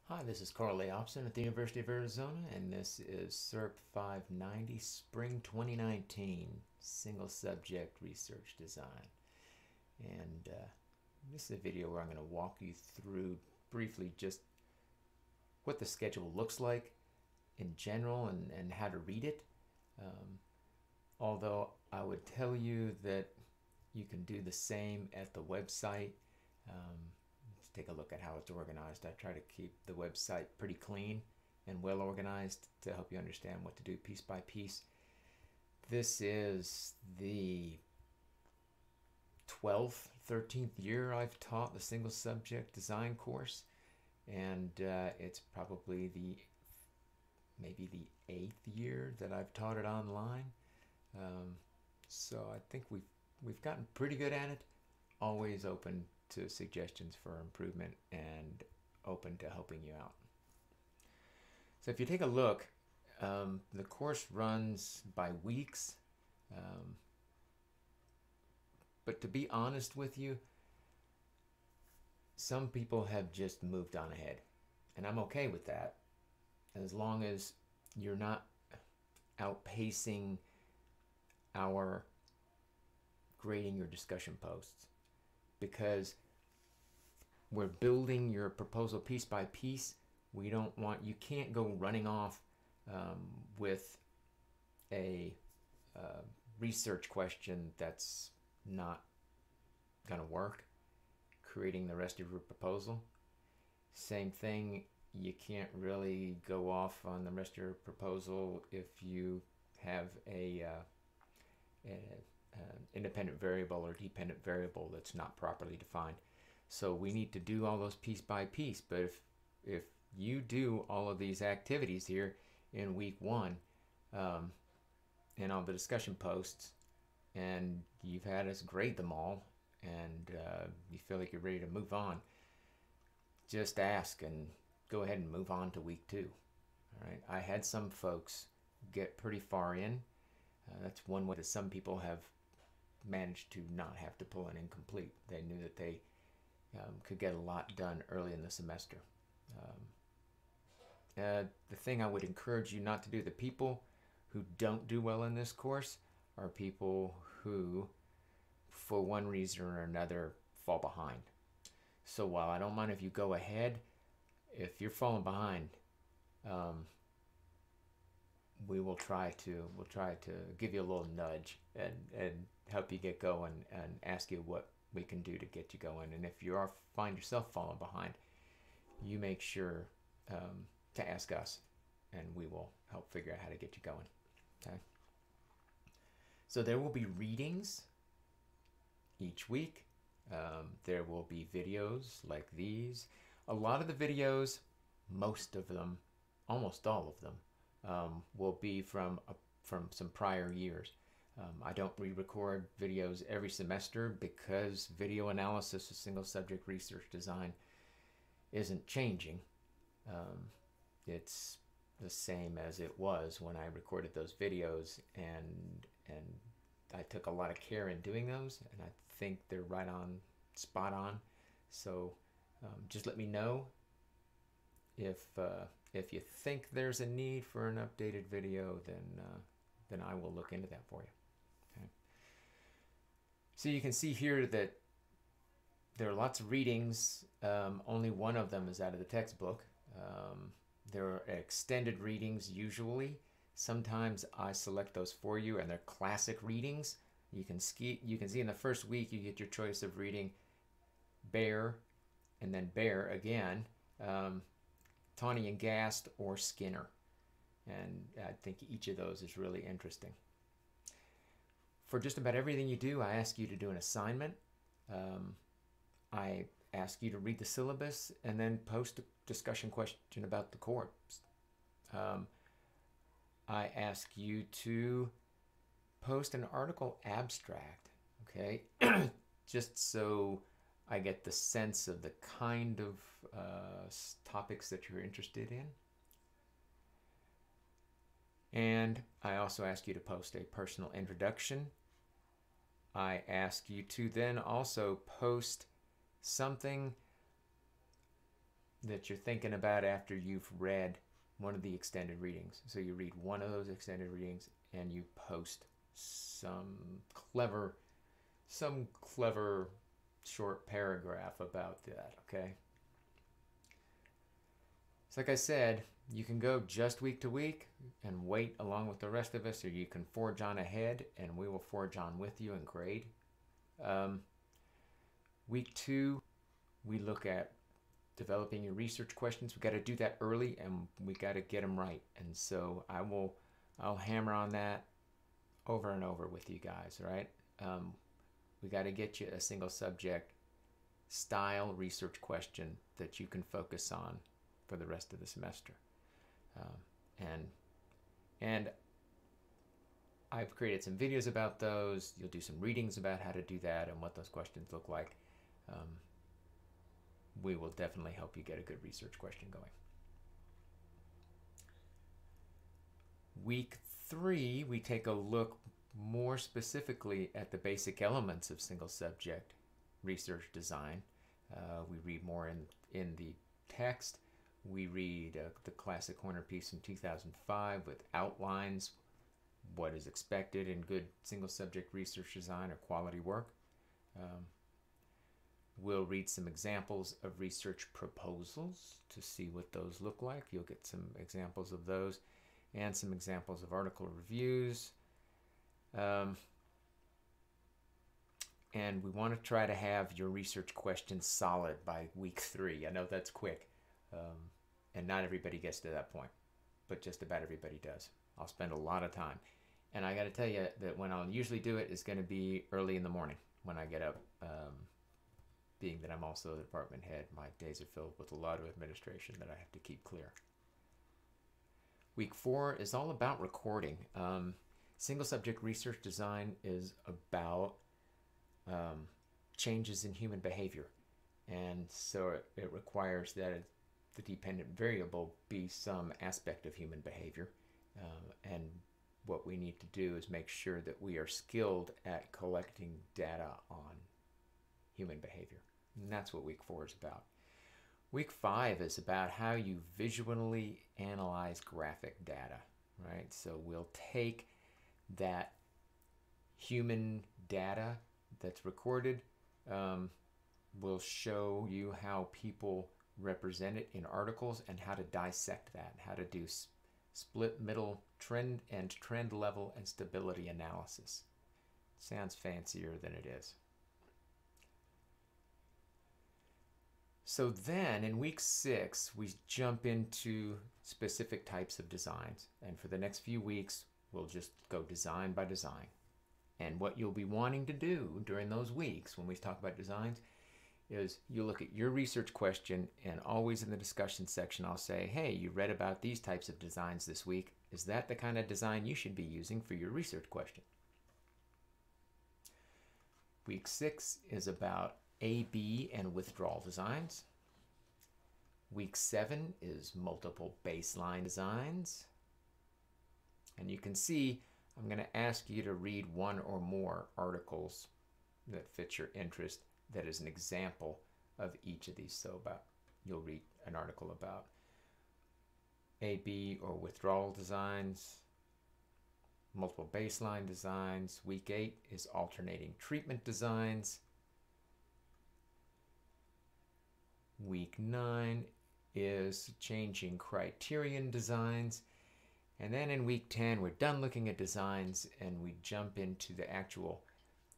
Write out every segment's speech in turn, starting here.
Hi, this is Carl Leopson at the University of Arizona, and this is SERP 590 Spring 2019 Single Subject Research Design. And this is a video where I'm going to walk you through briefly just what the schedule looks like in general and how to read it. Although I would tell you that you can do the same at the website. Let's take a look at how it's organized. I try to keep the website pretty clean and well organized to help you understand what to do piece by piece. This is the 12th, 13th year I've taught the single subject design course, and it's probably maybe the 8th year that I've taught it online. So I think we've gotten pretty good at it. Always open to suggestions for improvement and open to helping you out. So if you take a look, the course runs by weeks, but to be honest with you, some people have just moved on ahead, and I'm okay with that as long as you're not outpacing our grading your discussion posts, because we're building your proposal piece by piece. We don't want, you can't go running off with a research question that's not going to work, creating the rest of your proposal. Same thing, you can't really go off on the rest of your proposal if you have an independent variable or dependent variable that's not properly defined. So we need to do all those piece by piece. But if you do all of these activities here in week one, and all the discussion posts, and you've had us grade them all, and you feel like you're ready to move on, just ask and go ahead and move on to week two. All right. I had some folks get pretty far in. That's one way that some people have managed to not have to pull an incomplete. They knew that they could get a lot done early in the semester. The thing I would encourage you not to do, the people who don't do well in this course are people who, for one reason or another, fall behind. So while I don't mind if you go ahead, if you're falling behind, we'll try to give you a little nudge and help you get going and ask you what we can do to get you going. And if you find yourself falling behind, you make sure to ask us, and we will help figure out how to get you going. Okay. So there will be readings each week. There will be videos like these. A lot of the videos, most of them, almost all of them, will be from some prior years. I don't re-record videos every semester because video analysis of single subject research design isn't changing. It's the same as it was when I recorded those videos, and I took a lot of care in doing those, and I think they're right on, spot on. So just let me know if you think there's a need for an updated video, then I will look into that for you. Okay. So you can see here that there are lots of readings. Only one of them is out of the textbook. There are extended readings usually. Sometimes I select those for you, and they're classic readings. You can see in the first week you get your choice of reading Bear, and then Bear again, Tawney and Gast, or Skinner. And I think each of those is really interesting. For just about everything you do, I ask you to do an assignment. I ask you to read the syllabus and then post a discussion question about the course. I ask you to post an article abstract, okay? Just so I get the sense of the kind of topics that you're interested in. And I also ask you to post a personal introduction. I ask you to then also post something that you're thinking about after you've read one of the extended readings. So you read one of those extended readings and you post some clever short paragraph about that, okay? So like I said, you can go just week to week and wait along with the rest of us, or you can forge on ahead and we will forge on with you and grade. Week 2, we look at developing your research questions. We got to do that early and we got to get them right. And so I'll hammer on that over and over with you guys, right? We got to get you a single subject style research question that you can focus on for the rest of the semester. And I've created some videos about those. You'll do some readings about how to do that and what those questions look like. We will definitely help you get a good research question going. Week 3, we take a look more specifically at the basic elements of single subject research design. We read more in the text. We read the classic Horner piece from 2005 with outlines, what is expected in good single subject research design or quality work. We'll read some examples of research proposals to see what those look like. You'll get some examples of those and some examples of article reviews. And we want to try to have your research questions solid by week 3. I know that's quick, and not everybody gets to that point, but just about everybody does. I'll spend a lot of time. And I got to tell you that when I'll usually do it is going to be early in the morning when I get up. Being that I'm also the department head, my days are filled with a lot of administration that I have to keep clear. Week 4 is all about recording. Single subject research design is about changes in human behavior. And so it requires that the dependent variable be some aspect of human behavior. And what we need to do is make sure that we are skilled at collecting data on human behavior. And that's what week 4 is about. Week 5 is about how you visually analyze graphic data, right? So we'll take that human data that's recorded, we'll show you how people represent it in articles and how to dissect that, how to do split middle trend and trend level and stability analysis. Sounds fancier than it is. So then in week 6, we jump into specific types of designs. And for the next few weeks, we'll just go design by design. And what you'll be wanting to do during those weeks when we talk about designs is you look at your research question, and always in the discussion section, I'll say, hey, you read about these types of designs this week. Is that the kind of design you should be using for your research question? Week 6 is about A/B and withdrawal designs. Week 7 is multiple baseline designs. And you can see I'm going to ask you to read one or more articles that fit your interest that is an example of each of these. So you'll read an article about A/B or withdrawal designs, multiple baseline designs. Week 8 is alternating treatment designs. Week 9 is changing criterion designs. And then in week 10, we're done looking at designs and we jump into the actual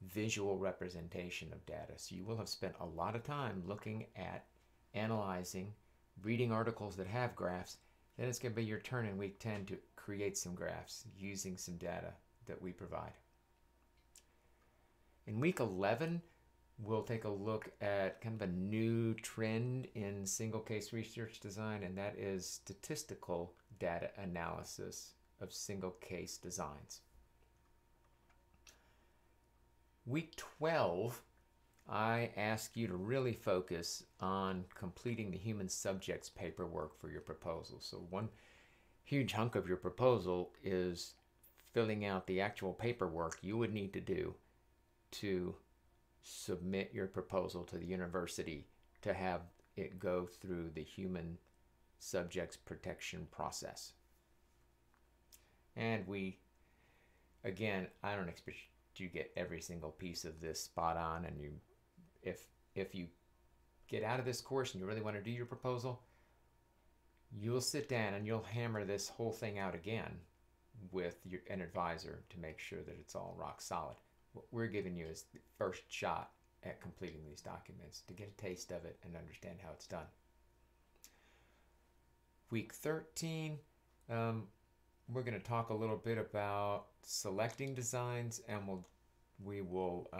visual representation of data. So you will have spent a lot of time looking at, analyzing, reading articles that have graphs. Then it's going to be your turn in week 10 to create some graphs using some data that we provide. In week 11, we'll take a look at kind of a new trend in single case research design, and that is statistical data analysis of single case designs. Week 12, I ask you to really focus on completing the human subjects paperwork for your proposal. So one huge hunk of your proposal is filling out the actual paperwork you would need to do to submit your proposal to the university to have it go through the human subjects protection process. And we, again, I don't expect you to get every single piece of this spot on, and if you get out of this course and you really want to do your proposal, you'll sit down and you'll hammer this whole thing out again with an advisor to make sure that it's all rock solid. What we're giving you is the first shot at completing these documents to get a taste of it and understand how it's done. Week 13, we're going to talk a little bit about selecting designs, and we will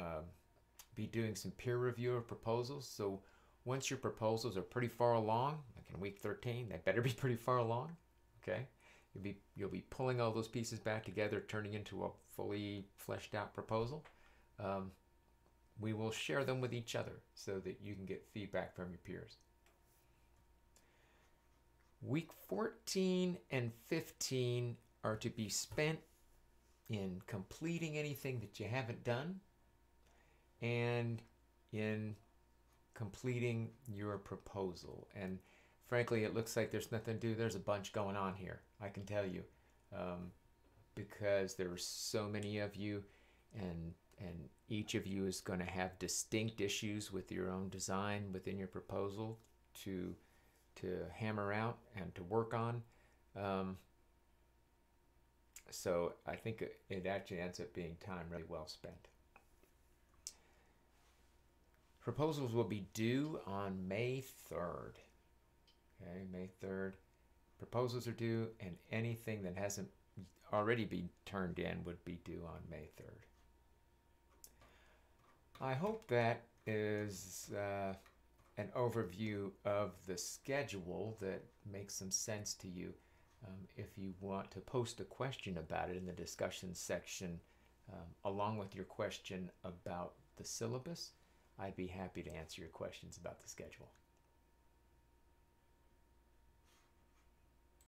be doing some peer review of proposals. So once your proposals are pretty far along, like in week 13, they better be pretty far along, okay? You'll be pulling all those pieces back together, turning into a fully fleshed out proposal. We will share them with each other so that you can get feedback from your peers. Week 14 and 15 are to be spent in completing anything that you haven't done and in completing your proposal. And frankly, it looks like there's nothing to do. There's a bunch going on here, I can tell you, because there are so many of you, and each of you is going to have distinct issues with your own design within your proposal to hammer out and to work on. So I think it actually ends up being time really well spent. Proposals will be due on May 3rd. Okay, May 3rd. Proposals are due, and anything that hasn't already been turned in would be due on May 3rd. I hope that is an overview of the schedule that makes some sense to you. If you want to post a question about it in the discussion section, along with your question about the syllabus, I'd be happy to answer your questions about the schedule.